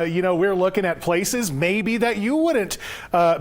We're looking at places maybe that you wouldn't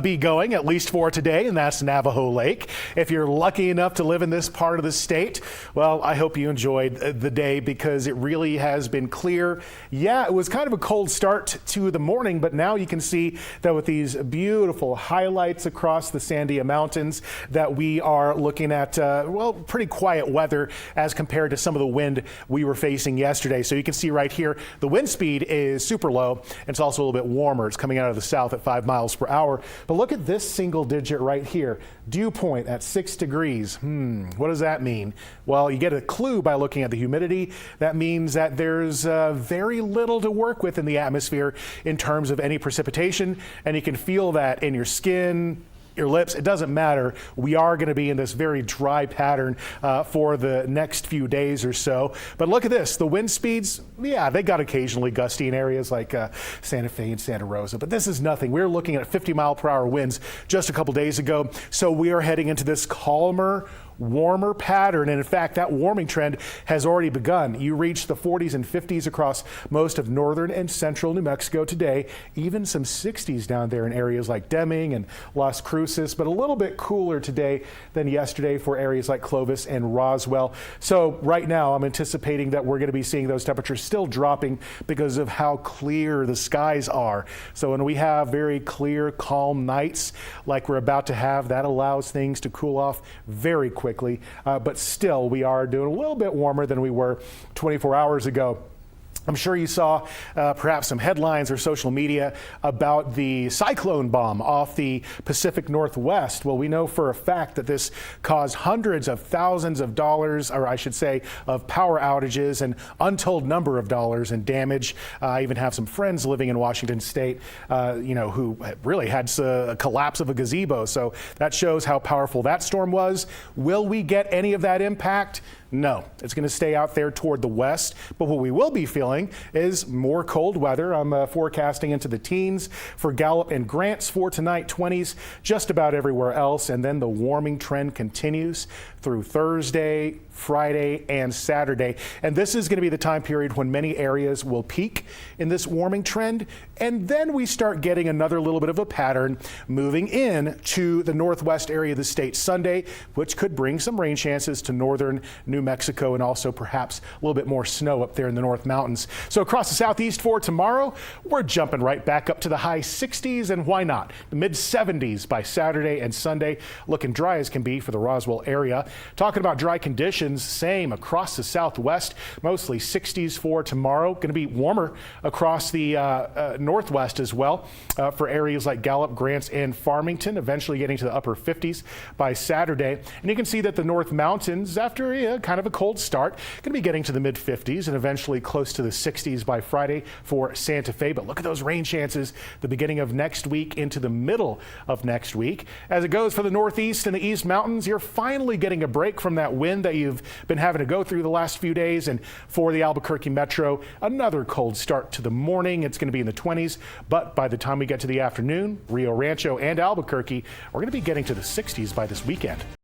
be going, at least for today, and that's Navajo Lake. If you're lucky enough to live in this part of the state, well, I hope you enjoyed the day because it really has been clear. Yeah, it was kind of a cold start to the morning, but now you can see that with these beautiful highlights across the Sandia Mountains that we are looking at, well, pretty quiet weather as compared to some of the wind we were facing yesterday. So you can see right here, the wind speed is super low. It's also a little bit warmer. It's coming out of the south at 5 miles per hour. But look at this single digit right here. Dew point at 6 degrees. What does that mean? Well, you get a clue by looking at the humidity. That means that there's very little to work with in the atmosphere in terms of any precipitation. And you can feel that in your skin, your lips, it doesn't matter. We are going to be in this very dry pattern for the next few days or so. But look at this, the wind speeds, yeah, they got occasionally gusty in areas like Santa Fe and Santa Rosa, but this is nothing. We're looking at 50-mile-per-hour winds just a couple days ago. So we are heading into this calmer, warmer pattern, and in fact that warming trend has already begun. You reach the 40s and 50s across most of northern and central New Mexico today, even some 60s down there in areas like Deming and Las Cruces, but a little bit cooler today than yesterday for areas like Clovis and Roswell. So right now I'm anticipating that we're going to be seeing those temperatures still dropping because of how clear the skies are. So when we have very clear, calm nights like we're about to have, that allows things to cool off very quickly. But still, we are doing a little bit warmer than we were 24 hours ago. I'm sure you saw perhaps some headlines or social media about the cyclone bomb off the Pacific Northwest. Well, we know for a fact that this caused hundreds of thousands of dollars, or I should say, of power outages and untold number of dollars in damage. I even have some friends living in Washington State, who really had a collapse of a gazebo. So that shows how powerful that storm was. Will we get any of that impact? No, it's going to stay out there toward the west. But what we will be feeling is more cold weather. I'm forecasting into the teens for Gallup and Grants for tonight, 20s just about everywhere else. And then the warming trend continues through Thursday, Friday, and Saturday. And this is going to be the time period when many areas will peak in this warming trend. And then we start getting another little bit of a pattern moving in to the northwest area of the state Sunday, which could bring some rain chances to northern New Mexico and also perhaps a little bit more snow up there in the North Mountains. So across the southeast for tomorrow, we're jumping right back up to the high 60s, and why not? The mid 70s by Saturday and Sunday, looking dry as can be for the Roswell area. Talking about dry conditions, same across the southwest, mostly 60s for tomorrow. Going to be warmer across the northwest as well for areas like Gallup, Grants, and Farmington, eventually getting to the upper 50s by Saturday. And you can see that the North Mountains, after kind of a cold start, going to be getting to the mid 50s and eventually close to the 60s by Friday for Santa Fe. But look at those rain chances the beginning of next week into the middle of next week. As it goes for the Northeast and the East Mountains, you're finally getting a break from that wind that you've been having to go through the last few days. And for the Albuquerque Metro, another cold start to the morning. It's going to be in the 20s, but by the time we get to the afternoon, Rio Rancho and Albuquerque, we're going to be getting to the 60s by this weekend.